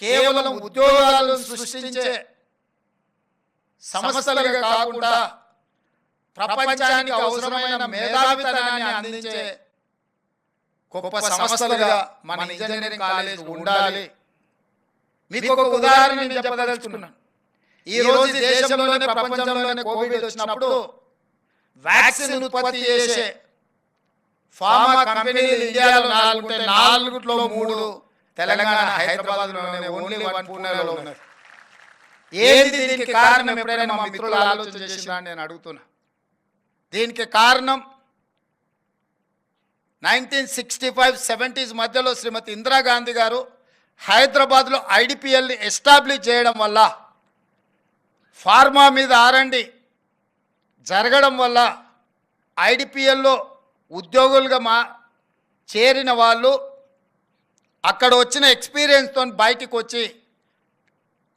కేవలం ఉద్యోగాలను సృష్టించే సంస్థలుగా కాకుండా ప్రపంచానికి అవసరమైన మేధావితనాన్ని అందించే గొప్ప సంస్థలుగా మన ఇంజనీరింగ్ కాలేజ్ ఉండాలి. మీకు ఒక ఉదాహరణ నేను చెప్పదలుచుకున్నాను. ఈ రోజు దేశంలోనే ప్రపంచంలోనే కోవిడ్ వచ్చినప్పుడు వ్యాక్సిన్ ఉత్పత్తి చేసే ఫార్మా కంపెనీలు ఇండియాలో 4 ఉంటే 4లో 3 తెలంగాణ హైదరాబాద్లోనే, ఓన్లీ 1 పూణేలో ఉన్నాయి. ఏంది దీనికి కారణం? ఎప్పుడైనా మా మిత్రులు ఆలోచన చేసినా నేను అడుగుతున్నా. దీనికి కారణం 1965-70s మధ్యలో శ్రీమతి ఇందిరాగాంధీ గారు హైదరాబాద్లో ఐడిపిఎల్ని ఎస్టాబ్లిష్ చేయడం వల్ల, ఫార్మా మీద ఆరండి జరగడం వల్ల ఐడిపిఎల్లో ఉద్యోగులుగా చేరిన వాళ్ళు అక్కడ వచ్చిన ఎక్స్పీరియన్స్తో బయటికి వచ్చి,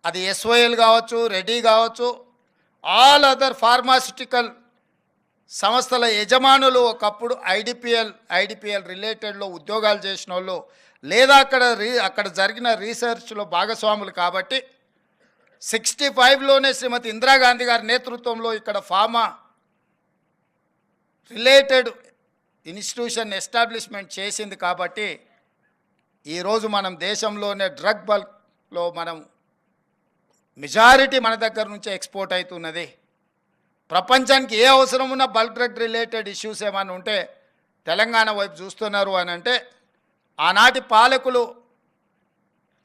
అది ఎస్ఓఎల్ కావచ్చు, రెడీ కావచ్చు, ఆల్ అదర్ ఫార్మాస్యూటికల్ సంస్థల యజమానులు ఒకప్పుడు ఐడిపిఎల్ రిలేటెడ్లో ఉద్యోగాలు చేసిన వాళ్ళు లేదా అక్కడ జరిగిన రీసెర్చ్లో భాగస్వాములు. కాబట్టి 65లోనే శ్రీమతి ఇందిరాగాంధీ గారి నేతృత్వంలో ఇక్కడ ఫార్మా రిలేటెడ్ ఇన్స్టిట్యూషన్ ఎస్టాబ్లిష్మెంట్ చేసింది. కాబట్టి ఈరోజు మనం దేశంలోనే డ్రగ్ బల్క్లో మనం మెజారిటీ మన దగ్గర నుంచి ఎక్స్పోర్ట్ అవుతున్నది. ప్రపంచానికి ఏ అవసరం ఉన్న బల్క్ డ్రగ్ రిలేటెడ్ ఇష్యూస్ ఏమైనా ఉంటే తెలంగాణ వైపు చూస్తున్నారు అని అంటే, ఆనాటి పాలకులు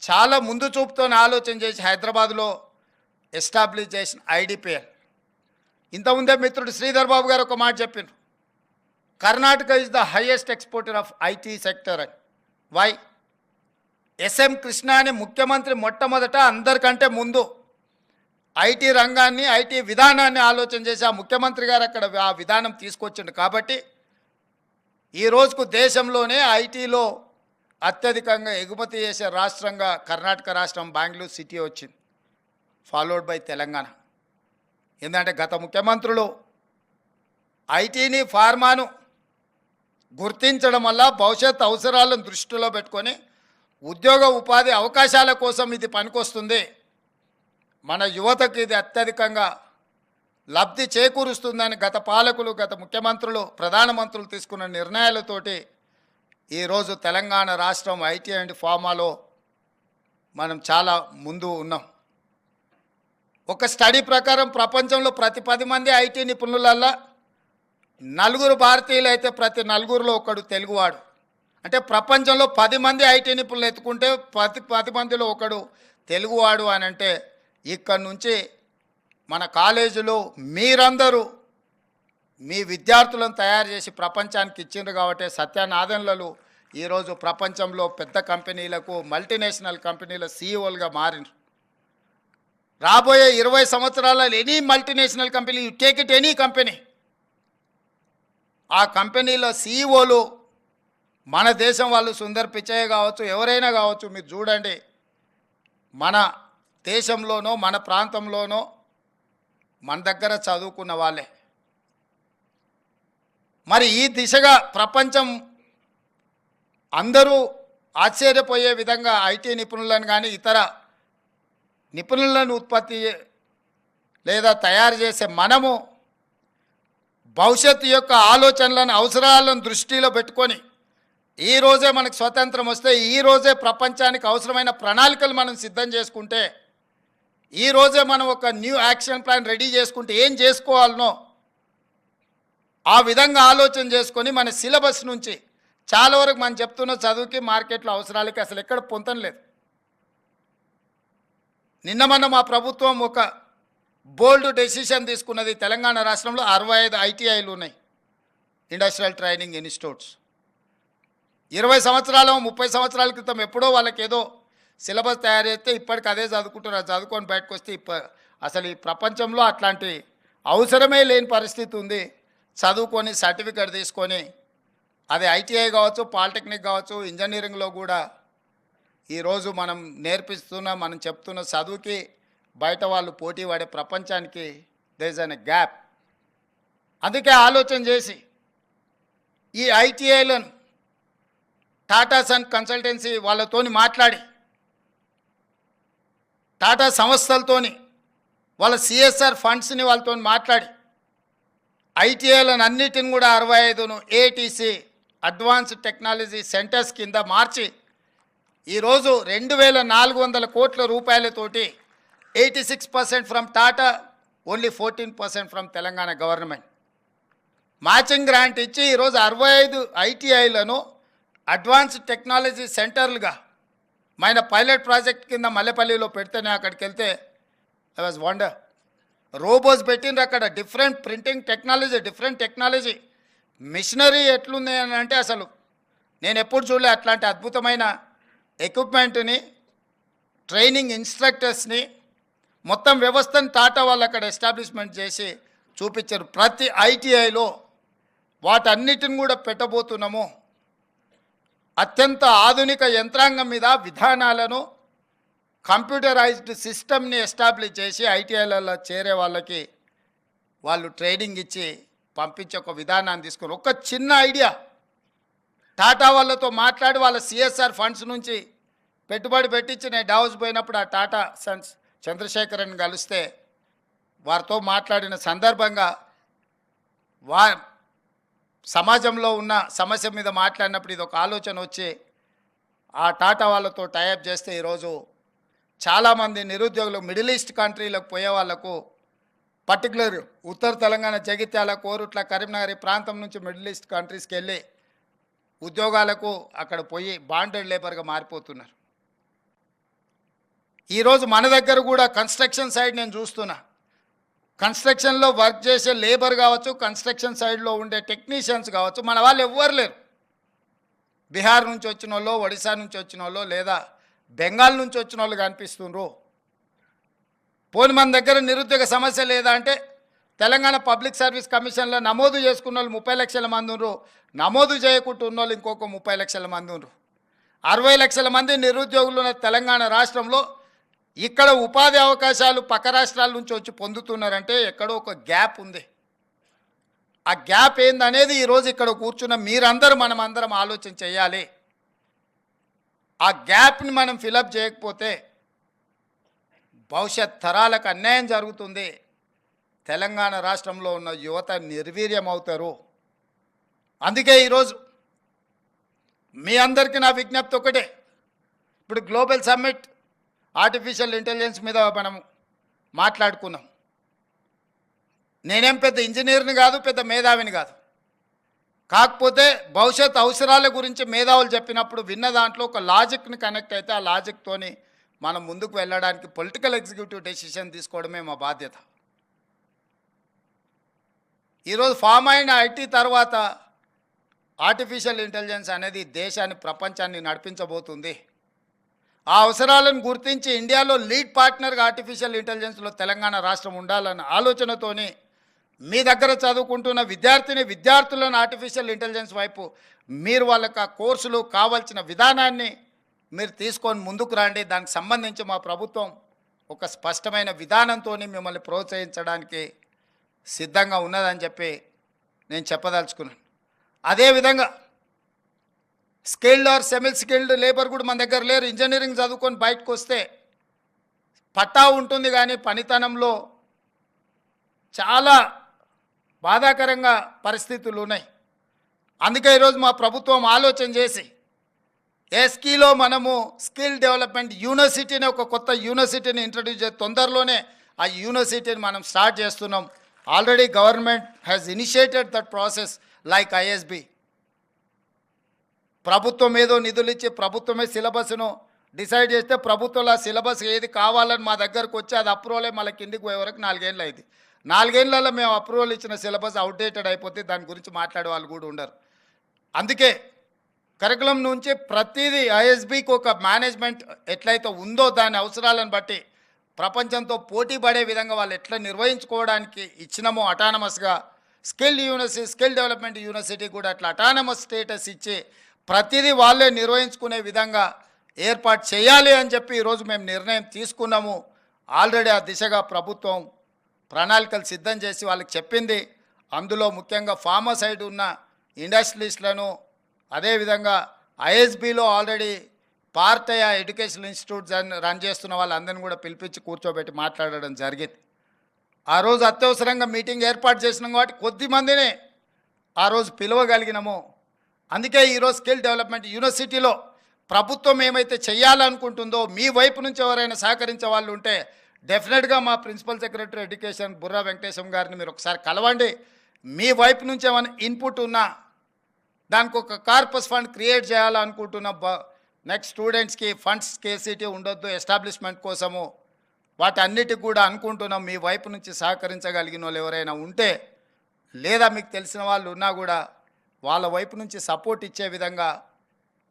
చాలా ముందు చూపుతో ఆలోచన చేసి హైదరాబాద్లో ఎస్టాబ్లిష్ చేసిన ఐడిపిఎల్. ఇంతకుముందే మిత్రుడు శ్రీధర్ బాబు గారు ఒక మాట చెప్పారు, Karnataka is the highest exporter of IT sector అని. వై? ఎస్ఎం కృష్ణ అనే ముఖ్యమంత్రి మొట్టమొదట అందరికంటే ముందు ఐటీ రంగాన్ని, ఐటీ విధానాన్ని ఆలోచన చేసి ఆ ముఖ్యమంత్రి గారు అక్కడ ఆ విధానం తీసుకొచ్చిండు. కాబట్టి ఈ రోజుకు దేశంలోనే ఐటీలో అత్యధికంగా ఎగుమతి చేసే రాష్ట్రంగా కర్ణాటక రాష్ట్రం, బెంగళూరు సిటీ వచ్చింది, ఫాలోడ్ బై తెలంగాణ. ఎందుకంటే గత ముఖ్యమంత్రులు ఐటీని, ఫార్మాను గుర్తించడం వల్ల భవిష్యత్ అవసరాలను దృష్టిలో పెట్టుకొని ఉద్యోగ ఉపాధి అవకాశాల కోసం ఇది పనికొస్తుంది, మన యువతకు ఇది అత్యధికంగా లబ్ధి చేకూరుస్తుందని గత పాలకులు, గత ముఖ్యమంత్రులు, ప్రధానమంత్రులు తీసుకున్న నిర్ణయాలతోటి ఈరోజు తెలంగాణ రాష్ట్రం ఐటీ అండ్ ఫార్మాలో మనం చాలా ముందు ఉన్నాం. ఒక స్టడీ ప్రకారం ప్రపంచంలో ప్రతి 10 మంది ఐటీ నిపుణులల్లా 4 భారతీయులు అయితే ప్రతి 4లో ఒకడు తెలుగువాడు. అంటే ప్రపంచంలో 10 మంది ఐటీ నిపుణులు ఎత్తుకుంటే 10 మందిలో ఒకడు తెలుగువాడు అని అంటే, ఇక్కడి నుంచి మన కాలేజీలో మీరందరూ మీ విద్యార్థులను తయారు చేసి ప్రపంచానికి ఇచ్చిండ్రు. కాబట్టి సత్యనాదన్లు ఈరోజు ప్రపంచంలో పెద్ద కంపెనీలకు, మల్టీనేషనల్ కంపెనీల సీఈఓలుగా మారినారు. రాబోయే 20 సంవత్సరాలలో any multinational company, you take it any company, ఆ కంపెనీల సీఈఓలు మన దేశం వాళ్ళు. సుందర్ పిచ్చయ్య కావచ్చు, ఎవరైనా కావచ్చు, మీరు చూడండి, మన దేశంలోనో మన ప్రాంతంలోనో మన దగ్గర చదువుకున్న వాళ్ళే. మరి ఈ దిశగా ప్రపంచం అందరూ ఆశ్చర్యపోయే విధంగా ఐటీ నిపుణులను కానీ ఇతర నిపుణులను ఉత్పత్తి లేదా తయారు చేసే మనము భవిష్యత్తు యొక్క ఆలోచనలను, అవసరాలను దృష్టిలో పెట్టుకొని ఈరోజే మనకు స్వతంత్రం వస్తే ఈరోజే ప్రపంచానికి అవసరమైన ప్రణాళికలు మనం సిద్ధం చేసుకుంటే, ఈరోజే మనం ఒక న్యూ యాక్షన్ ప్లాన్ రెడీ చేసుకుంటే ఏం చేసుకోవాలనో ఆ విధంగా ఆలోచన చేసుకొని మన సిలబస్ నుంచి చాలా వరకు మనం చెప్తున్న చదువుకి, మార్కెట్లో అవసరాలకి అసలు ఎక్కడ పొంతం లేదు. నిన్న మొన్న మా ప్రభుత్వం ఒక బోల్డ్ డెసిషన్ తీసుకున్నది. తెలంగాణ రాష్ట్రంలో 65 ఐటీఐలు ఉన్నాయి, ఇండస్ట్రియల్ ట్రైనింగ్ ఇన్స్టిట్యూట్స్. 20 సంవత్సరాలు 30 సంవత్సరాల క్రితం ఎప్పుడో వాళ్ళకి ఏదో సిలబస్ తయారు చేస్తే ఇప్పటికి అదే చదువుకుంటున్నారు. చదువుకొని బయటకు వస్తే అసలు ఈ ప్రపంచంలో అట్లాంటి అవసరమే లేని పరిస్థితి ఉంది. చదువుకొని సర్టిఫికేట్ తీసుకొని అది ఐటీఐ కావచ్చు, పాలిటెక్నిక్ కావచ్చు, ఇంజనీరింగ్లో కూడా ఈరోజు మనం నేర్పిస్తున్న, మనం చెప్తున్న చదువుకి బయట వాళ్ళు పోటీ పడే ప్రపంచానికి దేర్ ఇస్ అన్ గ్యాప్. అందుకే ఆలోచన చేసి ఈ ఐటీఐలను టాటా సన్ కన్సల్టెన్సీ వాళ్ళతోని మాట్లాడి టాటా సంస్థలతోని వాళ్ళ సిఎస్ఆర్ ఫండ్స్ని వాళ్ళతో మాట్లాడి ఐటీఐలను అన్నిటిని కూడా 65ను ఏటీసీ అడ్వాన్స్డ్ టెక్నాలజీ సెంటర్స్ కింద మార్చి ఈరోజు 2400 కోట్ల రూపాయలతోటి 86% from Tata, only 14% from Telangana government matching grant ఇచ్చి ఈరోజు 65 ఐటీఐలను అడ్వాన్స్డ్ టెక్నాలజీ సెంటర్లుగా మన పైలట్ ప్రాజెక్ట్ కింద మల్లెపల్లిలో పెడితేనే అక్కడికి వెళ్తే ఐ వాజ్ వండర్. రోబోస్ పెట్టిండ్రు అక్కడ, different printing technology, different technology, machinery ఎట్లుంది అని అంటే అసలు నేను ఎప్పుడు చూడలే అట్లాంటి అద్భుతమైన ఎక్విప్మెంట్ని, ట్రైనింగ్ ఇన్స్ట్రక్టర్స్ని, మొత్తం వ్యవస్థను టాటా వాళ్ళు అక్కడ ఎస్టాబ్లిష్మెంట్ చేసి చూపించారు. ప్రతి ఐటీఐలో వాటన్నిటిని కూడా పెట్టబోతున్నాము. అత్యంత ఆధునిక యంత్రాంగం మీద విధానాలను, కంప్యూటరైజ్డ్ సిస్టమ్ని ఎస్టాబ్లిష్ చేసి ఐటీఐలలో చేరే వాళ్ళకి వాళ్ళు ట్రైనింగ్ ఇచ్చి పంపించే ఒక విధానాన్ని తీసుకుని ఒక చిన్న ఐడియా టాటా వాళ్ళతో మాట్లాడి వాళ్ళ సిఎస్ఆర్ ఫండ్స్ నుంచి పెట్టుబడి పెట్టించి నేను డావోస్ పోయినప్పుడు ఆ టాటా సన్స్ చంద్రశేఖరన్ కలిస్తే వారితో మాట్లాడిన సందర్భంగా సమాజంలో ఉన్న సమస్య మీద మాట్లాడినప్పుడు ఇది ఒక ఆలోచన వచ్చి ఆ టాటా వాళ్ళతో టైఅప్ చేస్తే ఈరోజు చాలామంది నిరుద్యోగులు మిడిల్ ఈస్ట్ కంట్రీలకు పోయే వాళ్లకు, పర్టికులర్ ఉత్తర తెలంగాణ జగిత్యాల, కోరుట్ల, కరీంనగర్ ఈ ప్రాంతం నుంచి మిడిల్ ఈస్ట్ కంట్రీస్కి వెళ్ళి ఉద్యోగాలకు అక్కడ పోయి బాండెడ్ లేబర్గా మారిపోతున్నారు. ఈరోజు మన దగ్గర కూడా కన్స్ట్రక్షన్ సైడ్ నేను చూస్తున్నా, కన్స్ట్రక్షన్లో వర్క్ చేసే లేబర్ కావచ్చు, కన్స్ట్రక్షన్ సైడ్లో ఉండే టెక్నీషియన్స్ కావచ్చు, మన వాళ్ళు ఎవ్వరు లేరు. బీహార్ నుంచి వచ్చిన వాళ్ళు, ఒడిశా నుంచి వచ్చిన వాళ్ళు, లేదా బెంగాల్ నుంచి వచ్చిన వాళ్ళు కనిపిస్తుండ్రు. పోని మన దగ్గర నిరుద్యోగ సమస్య లేదా అంటే తెలంగాణ పబ్లిక్ సర్వీస్ కమిషన్లో నమోదు చేసుకున్న వాళ్ళు 30 లక్షల మంది ఉన్నారు, నమోదు చేయకుండా ఉన్న వాళ్ళు ఇంకొక 30 లక్షల మంది ఉన్నారు. 60 లక్షల మంది నిరుద్యోగులు ఉన్న తెలంగాణ రాష్ట్రంలో ఇక్కడ ఉపాధి అవకాశాలు పక్క రాష్ట్రాల నుంచి వచ్చి పొందుతున్నారంటే ఎక్కడో ఒక గ్యాప్ ఉంది. ఆ గ్యాప్ ఏందనేది ఈరోజు ఇక్కడ కూర్చున్న మీరందరూ మనమందరం ఆలోచన చేయాలి. ఆ గ్యాప్ని మనం ఫిలప్ చేయకపోతే భవిష్యత్ తరాలకు అన్యాయం జరుగుతుంది. తెలంగాణ రాష్ట్రంలో ఉన్న యువత నిర్వీర్యం అవుతారు. అందుకే ఈరోజు మీ అందరికీ నా విజ్ఞప్తి ఒకటే, ఇప్పుడు గ్లోబల్ సమ్మిట్ ఆర్టిఫిషియల్ ఇంటెలిజెన్స్ మీద మనం మాట్లాడుకున్నాం. నేనేం పెద్ద ఇంజనీర్ని కాదు, పెద్ద మేధావిని కాదు. కాకపోతే భవిష్యత్ అవసరాల గురించి మేధావులు చెప్పినప్పుడు విన్న దాంట్లో ఒక లాజిక్ని కనెక్ట్ అయితే ఆ లాజిక్తోని మనం ముందుకు వెళ్ళడానికి పొలిటికల్ ఎగ్జిక్యూటివ్ డెసిషన్ తీసుకోవడమే మా బాధ్యత. ఈరోజు ఫామ్ అయిన ఐటీ తర్వాత ఆర్టిఫిషియల్ ఇంటెలిజెన్స్ అనేది దేశాన్ని, ప్రపంచాన్ని నడిపించబోతుంది. ఆ అవసరాలను గుర్తించి ఇండియాలో లీడ్ పార్ట్నర్గా ఆర్టిఫిషియల్ ఇంటెలిజెన్స్లో తెలంగాణ రాష్ట్రం ఉండాలన్న ఆలోచనతోని మీ దగ్గర చదువుకుంటున్న విద్యార్థులను ఆర్టిఫిషియల్ ఇంటెలిజెన్స్ వైపు మీరు వాళ్ళకి ఆ కోర్సులు కావాల్సిన విధానాన్ని మీరు తీసుకొని ముందుకు రండి. దానికి సంబంధించి మా ప్రభుత్వం ఒక స్పష్టమైన విధానంతో మిమ్మల్ని ప్రోత్సహించడానికి సిద్ధంగా ఉన్నదని చెప్పి నేను చెప్పదలుచుకున్నాను. అదేవిధంగా skilled or semi skilled labour కూడా మన దగ్గర లేరు. ఇంజనీరింగ్ చదువుకొని బయటకు వస్తే పట్టా ఉంటుంది కానీ పనితనంలో చాలా బాధాకరంగా పరిస్థితులు ఉన్నాయి. అందుకే ఈరోజు మా ప్రభుత్వం ఆలోచన చేసి ఎస్కీలో మనము స్కిల్ డెవలప్మెంట్ యూనివర్సిటీని, ఒక కొత్త యూనివర్సిటీని ఇంట్రడ్యూస్ చేసి తొందరలోనే ఆ యూనివర్సిటీని మనం స్టార్ట్ చేస్తున్నాం. Already government has initiated that process like ISB. ప్రభుత్వం ఏదో నిధులు ఇచ్చి ప్రభుత్వమే సిలబస్ను డిసైడ్ చేస్తే ప్రభుత్వంలో ఆ సిలబస్ ఏది కావాలని మా దగ్గరకు వచ్చి అది అప్రూవల్ అయ్యి మళ్ళీ కిందికి పోయే వరకు 4 ఏళ్ళు అయింది. 4 ఏళ్ళలో మేము అప్రూవల్ ఇచ్చిన సిలబస్ అవుట్డేటెడ్ అయిపోతే దాని గురించి మాట్లాడే వాళ్ళు కూడా ఉండరు. అందుకే కరికులం నుంచి ప్రతిదీ ఐఎస్బికి ఒక మేనేజ్మెంట్ ఎట్లయితే ఉందో దాని అవసరాలను బట్టి ప్రపంచంతో పోటీ పడే విధంగా వాళ్ళు ఎట్లా నిర్వహించుకోవడానికి ఇచ్చినామో అటానమస్గా skill university, skill development university కూడా అట్లా అటానమస్ స్టేటస్ ఇచ్చి ప్రతిదీ వాళ్ళే నిర్వహించుకునే విధంగా ఏర్పాటు చేయాలి అని చెప్పి ఈరోజు మేము నిర్ణయం తీసుకున్నాము. ఆల్రెడీ ఆ దిశగా ప్రభుత్వం ప్రణాళికలు సిద్ధం చేసి వాళ్ళకి చెప్పింది. అందులో ముఖ్యంగా ఫార్మా సైడ్ ఉన్న ఇండస్ట్రియలిస్టులను, అదేవిధంగా ఐఎస్బిలో ఆల్రెడీ పార్టయ ఎడ్యుకేషనల్ ఇన్స్టిట్యూట్ రన్ చేస్తున్న వాళ్ళందరినీ కూడా పిలిపించి కూర్చోబెట్టి మాట్లాడడం జరిగింది. ఆ రోజు అత్యవసరంగా మీటింగ్ ఏర్పాటు చేసినాం కాబట్టి కొద్ది మందినే ఆ రోజు పిలవగలిగినాము. అందుకే ఈరోజు స్కిల్ డెవలప్మెంట్ యూనివర్సిటీలో ప్రభుత్వం ఏమైతే చేయాలనుకుంటుందో మీ వైపు నుంచి ఎవరైనా సహకరించే వాళ్ళు ఉంటే డెఫినెట్గా మా principal secretary education Burra Venkatesham గారిని మీరు ఒకసారి కలవండి. మీ వైపు నుంచి ఏమైనా ఇన్పుట్ ఉన్నా దానికి ఒక కార్పస్ ఫండ్ క్రియేట్ చేయాలనుకుంటున్న నెక్స్ట్ స్టూడెంట్స్కి ఫండ్స్ కేసీటీ ఉండొద్దు ఎస్టాబ్లిష్మెంట్ కోసము వాటన్నిటికి కూడా అనుకుంటున్నాం. మీ వైపు నుంచి సహకరించగలిగిన వాళ్ళు ఎవరైనా ఉంటే లేదా మీకు తెలిసిన వాళ్ళు ఉన్నా కూడా వాళ్ళ వైపు నుంచి సపోర్ట్ ఇచ్చే విధంగా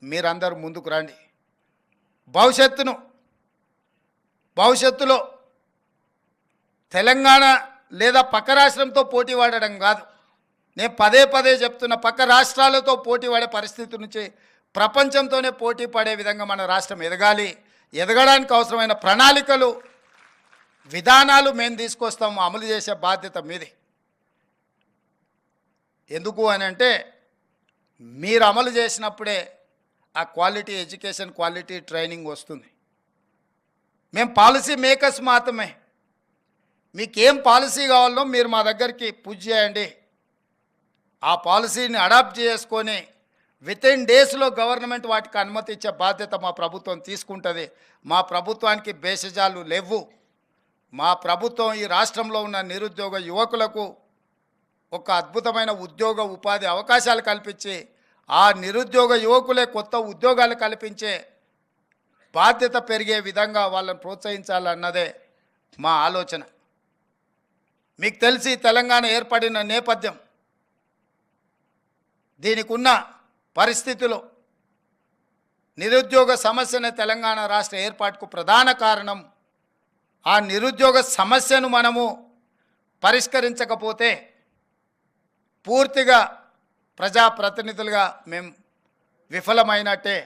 మీరందరూ ముందుకు రండి. భవిష్యత్తులో తెలంగాణ లేదా పక్క రాష్ట్రంతో పోటీ పడడం కాదు, నేను పదే పదే చెప్తున్న పక్క రాష్ట్రాలతో పోటీ పడే పరిస్థితి నుంచి ప్రపంచంతోనే పోటీ పడే విధంగా మన రాష్ట్రం ఎదగాలి. ఎదగడానికి అవసరమైన ప్రణాళికలు విధానాలు మేము తీసుకొస్తాము, అమలు చేసే బాధ్యత మీది. ఎందుకు అని అంటే మీరు అమలు చేసినప్పుడే ఆ క్వాలిటీ ఎడ్యుకేషన్ క్వాలిటీ ట్రైనింగ్ వస్తుంది. మేము పాలసీ మేకర్స్ మాత్రమే. మీకేం పాలసీ కావాలో మీరు మా దగ్గరికి పూజ చేయండి, ఆ పాలసీని అడాప్ట్ చేసుకొని వితిన్ డేస్లో గవర్నమెంట్ వాటికి అనుమతి ఇచ్చే బాధ్యత మా ప్రభుత్వం తీసుకుంటుంది. మా ప్రభుత్వానికి భేషజాలు లేవు. మా ప్రభుత్వం ఈ రాష్ట్రంలో ఉన్న నిరుద్యోగ యువకులకు ఒక అద్భుతమైన ఉద్యోగ ఉపాధి అవకాశాలు కల్పించి ఆ నిరుద్యోగ యువకులే కొత్త ఉద్యోగాలు కల్పించే బాధ్యత పెరిగే విధంగా వాళ్ళని ప్రోత్సహించాలన్నదే మా ఆలోచన. మీకు తెలిసి తెలంగాణ ఏర్పడిన నేపథ్యం, దీనికి ఉన్న పరిస్థితులు, నిరుద్యోగ సమస్యనే తెలంగాణ రాష్ట్ర ఏర్పాటుకు ప్రధాన కారణం. ఆ నిరుద్యోగ సమస్యను మనము పరిష్కరించకపోతే పూర్తిగా ప్రజాప్రతినిధులుగా మేము విఫలమైనట్టే.